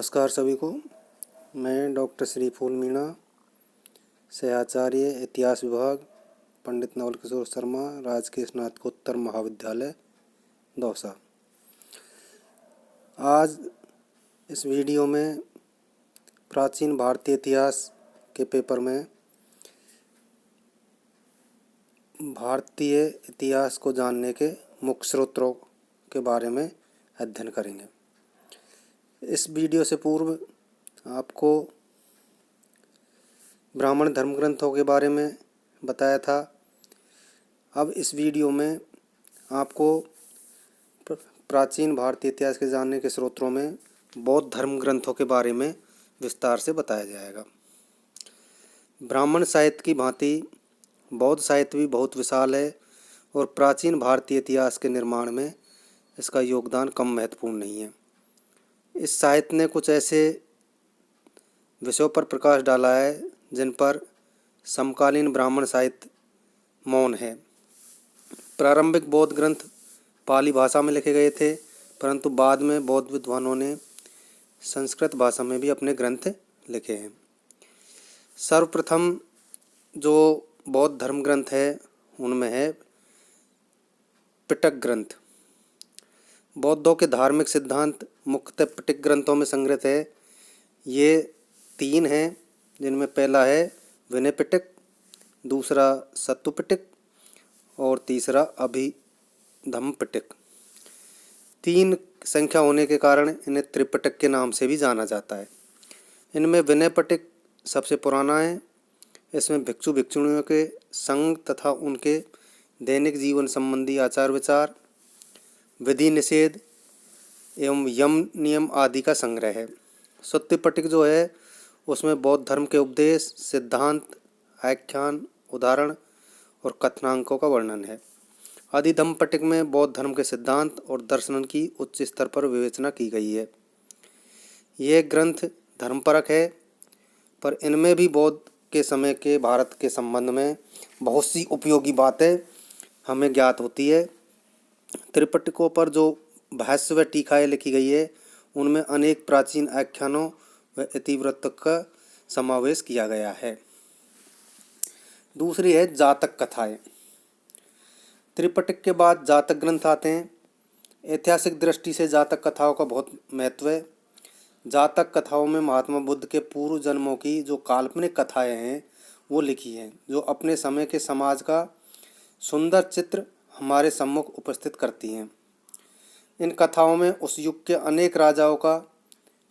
नमस्कार सभी को। मैं डॉक्टर श्रीफूल मीणा, सहआचार्य इतिहास विभाग, पंडित नवल किशोर शर्मा, राजकीय स्नातकोत्तर महाविद्यालय दौसा। आज इस वीडियो में प्राचीन भारतीय इतिहास के पेपर में भारतीय इतिहास को जानने के मुख्य स्रोतों के बारे में अध्ययन करेंगे। इस वीडियो से पूर्व आपको ब्राह्मण धर्म ग्रंथों के बारे में बताया था। अब इस वीडियो में आपको प्राचीन भारतीय इतिहास के जानने के स्रोतों में बौद्ध धर्म ग्रंथों के बारे में विस्तार से बताया जाएगा। ब्राह्मण साहित्य की भांति बौद्ध साहित्य भी बहुत विशाल है और प्राचीन भारतीय इतिहास के निर्माण में इसका योगदान कम महत्वपूर्ण नहीं है। इस साहित्य ने कुछ ऐसे विषयों पर प्रकाश डाला है जिन पर समकालीन ब्राह्मण साहित्य मौन है। प्रारंभिक बौद्ध ग्रंथ पाली भाषा में लिखे गए थे, परंतु बाद में बौद्ध विद्वानों ने संस्कृत भाषा में भी अपने ग्रंथ लिखे हैं। सर्वप्रथम जो बौद्ध धर्म ग्रंथ है उनमें है पिटक ग्रंथ। बौद्धों के धार्मिक सिद्धांत मुख्यतः पिटक ग्रंथों में संग्रहित है। ये 3 हैं, जिनमें पहला है विनय पिटक, दूसरा सत्तु पिटक और तीसरा अभिधम्म पिटक। 3 संख्या होने के कारण इन्हें त्रिपिटक के नाम से भी जाना जाता है। इनमें विनय पिटक सबसे पुराना है। इसमें भिक्षु भिक्षुणियों के संग तथा उनके दैनिक जीवन संबंधी आचार विचार, विधि निषेध एवं यम नियम आदि का संग्रह है। सत्तु पिटक जो है उसमें बौद्ध धर्म के उपदेश, सिद्धांत, आख्यान, उदाहरण और कथनांकों का वर्णन है। अभिधम्म पिटक में बौद्ध धर्म के सिद्धांत और दर्शन की उच्च स्तर पर विवेचना की गई है। यह ग्रंथ धर्मपरक है, पर इनमें भी बौद्ध के समय के भारत के संबंध में बहुत सी उपयोगी बातें हमें ज्ञात होती है। त्रिपिटकों पर जो भाष्य व टीकाएँ लिखी गई है उनमें अनेक प्राचीन आख्यानों व इतिवृत्त का समावेश किया गया है। दूसरी है जातक कथाएँ। त्रिपिटक के बाद जातक ग्रंथ आते हैं। ऐतिहासिक दृष्टि से जातक कथाओं का बहुत महत्व है। जातक कथाओं में महात्मा बुद्ध के पूर्व जन्मों की जो काल्पनिक कथाएँ हैं वो लिखी हैं, जो अपने समय के समाज का सुंदर चित्र हमारे सम्मुख उपस्थित करती हैं। इन कथाओं में उस युग के अनेक राजाओं का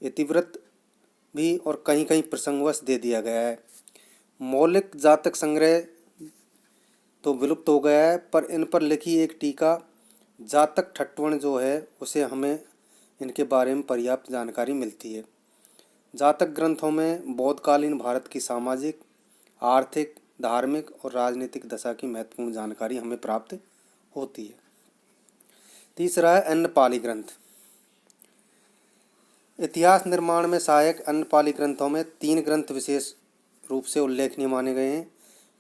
इतिवृत्त भी और कहीं कहीं प्रसंगवश दे दिया गया है। मौलिक जातक संग्रह तो विलुप्त हो गया है, पर इन पर लिखी एक टीका जातक ठट्टवण जो है उसे हमें इनके बारे में पर्याप्त जानकारी मिलती है। जातक ग्रंथों में बौद्धकालीन भारत की सामाजिक, आर्थिक, धार्मिक और राजनीतिक दशा की महत्वपूर्ण जानकारी हमें प्राप्त होती है। तीसरा है अन्नपाली ग्रंथ। इतिहास निर्माण में सहायक अन्नपाली ग्रंथों में 3 ग्रंथ विशेष रूप से उल्लेखनीय माने गए हैं,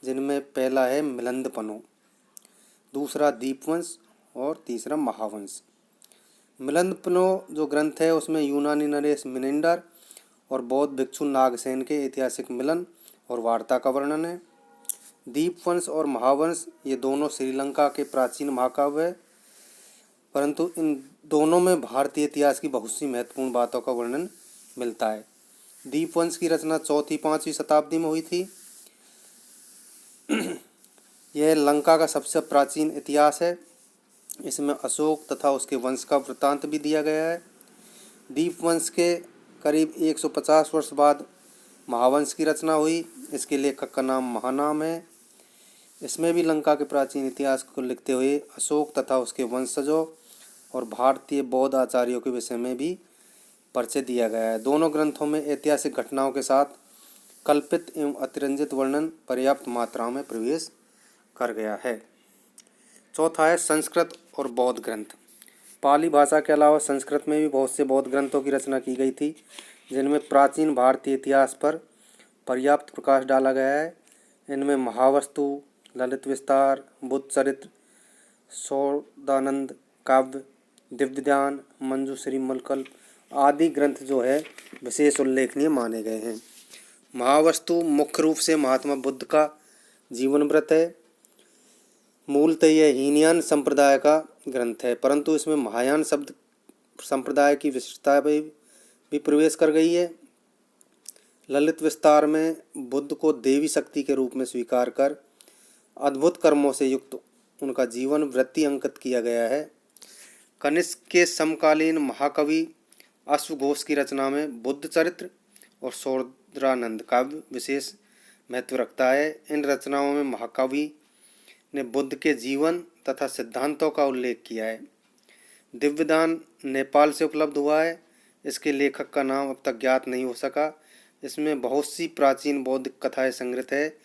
जिनमें पहला है मिलिंदपनो, दूसरा दीपवंश और तीसरा महावंश। मिलिंदपनो जो ग्रंथ है उसमें यूनानी नरेश मिनेंडर और बौद्ध भिक्षु नागसेन के ऐतिहासिक मिलन और वार्ता का वर्णन है। दीपवंश और महावंश ये दोनों श्रीलंका के प्राचीन महाकाव्य है, परंतु इन दोनों में भारतीय इतिहास की बहुत सी महत्वपूर्ण बातों का वर्णन मिलता है। दीपवंश की रचना 4वीं-5वीं शताब्दी में हुई थी। यह लंका का सबसे प्राचीन इतिहास है। इसमें अशोक तथा उसके वंश का वृत्तांत भी दिया गया है। दीपवंश के करीब 150 वर्ष बाद महावंश की रचना हुई। इसके लेखक का नाम महानाम है। इसमें भी लंका के प्राचीन इतिहास को लिखते हुए अशोक तथा उसके वंशजों और भारतीय बौद्ध आचार्यों के विषय में भी परिचय दिया गया है। दोनों ग्रंथों में ऐतिहासिक घटनाओं के साथ कल्पित एवं अतिरंजित वर्णन पर्याप्त मात्राओं में प्रवेश कर गया है। चौथा है संस्कृत और बौद्ध ग्रंथ। पाली भाषा के अलावा संस्कृत में भी बहुत से बौद्ध ग्रंथों की रचना की गई थी, जिनमें प्राचीन भारतीय इतिहास पर पर्याप्त प्रकाश डाला गया है। इनमें महावस्तु, ललित विस्तार, बुद्ध चरित्र, सौदानंद काव्य, दिव्यज्ञान, मंजूश्री मलकल्प आदि ग्रंथ जो है विशेष उल्लेखनीय माने गए हैं। महावस्तु मुख्य रूप से महात्मा बुद्ध का जीवन वृत्त है। मूलतः यह हीनयान संप्रदाय का ग्रंथ है, परंतु इसमें महायान शब्द संप्रदाय की विशिष्टता भी प्रवेश कर गई है। ललित विस्तार में बुद्ध को देवी शक्ति के रूप में स्वीकार कर अद्भुत कर्मों से युक्त उनका जीवन वृत्ति अंकित किया गया है। कनिष्क के समकालीन महाकवि अश्वघोष की रचना में बुद्ध चरित्र और सौंदरानंद काव्य विशेष महत्व रखता है। इन रचनाओं में महाकवि ने बुद्ध के जीवन तथा सिद्धांतों का उल्लेख किया है। दिव्यदान नेपाल से उपलब्ध हुआ है। इसके लेखक का नाम अब तक ज्ञात नहीं हो सका। इसमें बहुत सी प्राचीन बौद्ध कथाएं संग्रहित है,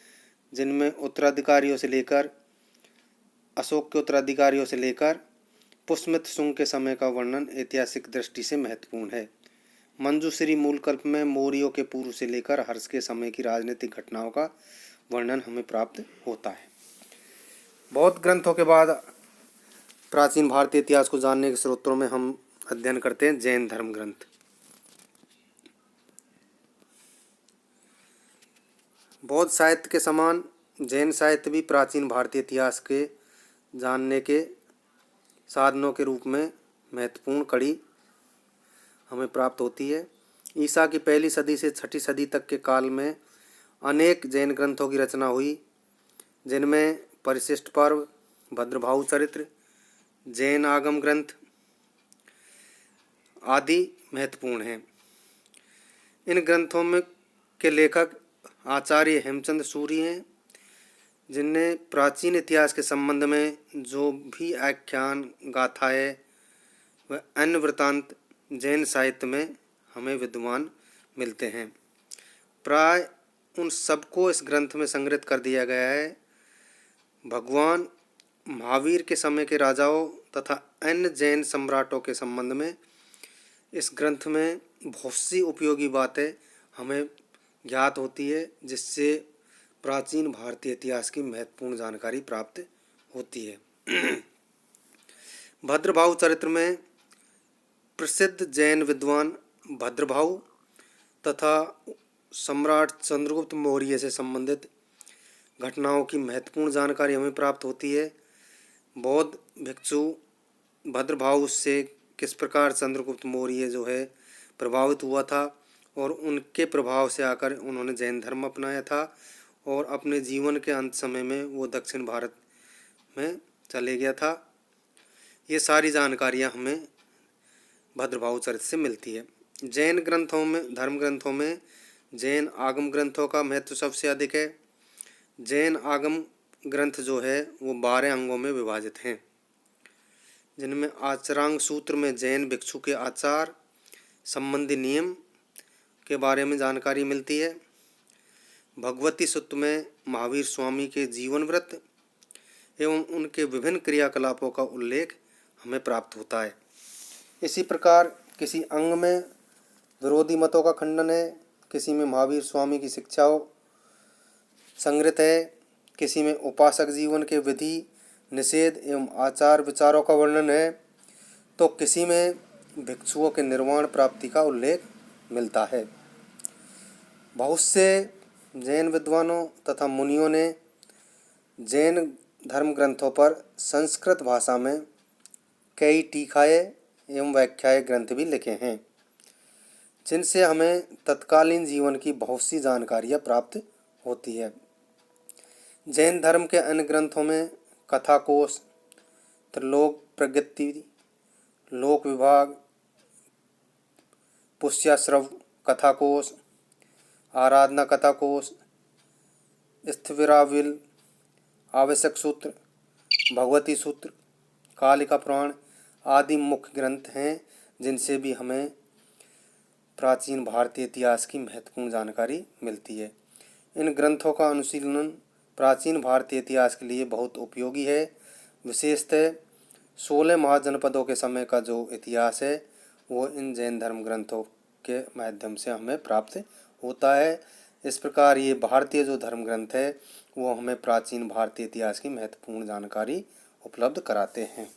जिनमें उत्तराधिकारियों से लेकर अशोक के उत्तराधिकारियों से लेकर पुष्यमित्र शुंग के समय का वर्णन ऐतिहासिक दृष्टि से महत्वपूर्ण है। मंजूश्री मूलकल्प में मौर्यों के पूर्व से लेकर हर्ष के समय की राजनीतिक घटनाओं का वर्णन हमें प्राप्त होता है। बौद्ध ग्रंथों के बाद प्राचीन भारतीय इतिहास को जानने के स्रोतों में हम अध्ययन करते हैं जैन धर्म ग्रंथ। बौद्ध साहित्य के समान जैन साहित्य भी प्राचीन भारतीय इतिहास के जानने के साधनों के रूप में महत्वपूर्ण कड़ी हमें प्राप्त होती है। ईसा की पहली सदी से छठी सदी तक के काल में अनेक जैन ग्रंथों की रचना हुई, जिनमें परिशिष्ट पर्व, भद्रभाहु चरित्र, जैन आगम ग्रंथ आदि महत्वपूर्ण हैं। इन ग्रंथों में के लेखक आचार्य हेमचंद सूरी हैं, जिनने प्राचीन इतिहास के संबंध में जो भी आख्यान, गाथाएँ व अन्य वृत्तांत जैन साहित्य में हमें विद्यमान मिलते हैं, प्राय उन सबको इस ग्रंथ में संग्रहित कर दिया गया है। भगवान महावीर के समय के राजाओं तथा अन्य जैन सम्राटों के संबंध में इस ग्रंथ में बहुत सी उपयोगी बातें हमें ज्ञात होती है, जिससे प्राचीन भारतीय इतिहास की महत्वपूर्ण जानकारी प्राप्त होती है। भद्रभाहु चरित्र में प्रसिद्ध जैन विद्वान भद्रभाहु तथा सम्राट चंद्रगुप्त मौर्य से संबंधित घटनाओं की महत्वपूर्ण जानकारी हमें प्राप्त होती है। बौद्ध भिक्षु भद्रभाहु से किस प्रकार चंद्रगुप्त मौर्य जो है प्रभावित हुआ था और उनके प्रभाव से आकर उन्होंने जैन धर्म अपनाया था और अपने जीवन के अंत समय में वो दक्षिण भारत में चले गया था। ये सारी जानकारियाँ हमें भद्रभाहु चरित्र से मिलती है। जैन ग्रंथों में, धर्म ग्रंथों में जैन आगम ग्रंथों का महत्व सबसे अधिक है। जैन आगम ग्रंथ जो है वो 12 अंगों में विभाजित हैं, जिनमें आचरांग सूत्र में जैन भिक्षु के आचार संबंधी नियम के बारे में जानकारी मिलती है। भगवती सूत्र में महावीर स्वामी के जीवन व्रत एवं उनके विभिन्न क्रियाकलापों का उल्लेख हमें प्राप्त होता है। इसी प्रकार किसी अंग में विरोधी मतों का खंडन है, किसी में महावीर स्वामी की शिक्षाओं संग्रहित है, किसी में उपासक जीवन के विधि, निषेध एवं आचार विचारों का वर्णन है, तो किसी में भिक्षुओं के निर्वाण प्राप्ति का उल्लेख मिलता है। बहुत से जैन विद्वानों तथा मुनियों ने जैन धर्म ग्रंथों पर संस्कृत भाषा में कई टीकाएँ एवं व्याख्याएँ ग्रंथ भी लिखे हैं, जिनसे हमें तत्कालीन जीवन की बहुत सी जानकारियाँ प्राप्त होती है। जैन धर्म के अन्य ग्रंथों में कथाकोश, त्रिलोक प्रगति, लोक विभाग, पुष्याश्रव कथाकोश, आराधना कथाकोश, स्थिविराविल, आवश्यक सूत्र, भगवती सूत्र, कालिका पुराण आदि मुख्य ग्रंथ हैं, जिनसे भी हमें प्राचीन भारतीय इतिहास की महत्वपूर्ण जानकारी मिलती है। इन ग्रंथों का अनुशीलन प्राचीन भारतीय इतिहास के लिए बहुत उपयोगी है। विशेषतः 16 महाजनपदों के समय का जो इतिहास है वो इन जैन धर्म ग्रंथों के माध्यम से हमें प्राप्त होता है। इस प्रकार ये भारतीय जो धर्म ग्रंथ है वो हमें प्राचीन भारतीय इतिहास की महत्वपूर्ण जानकारी उपलब्ध कराते हैं।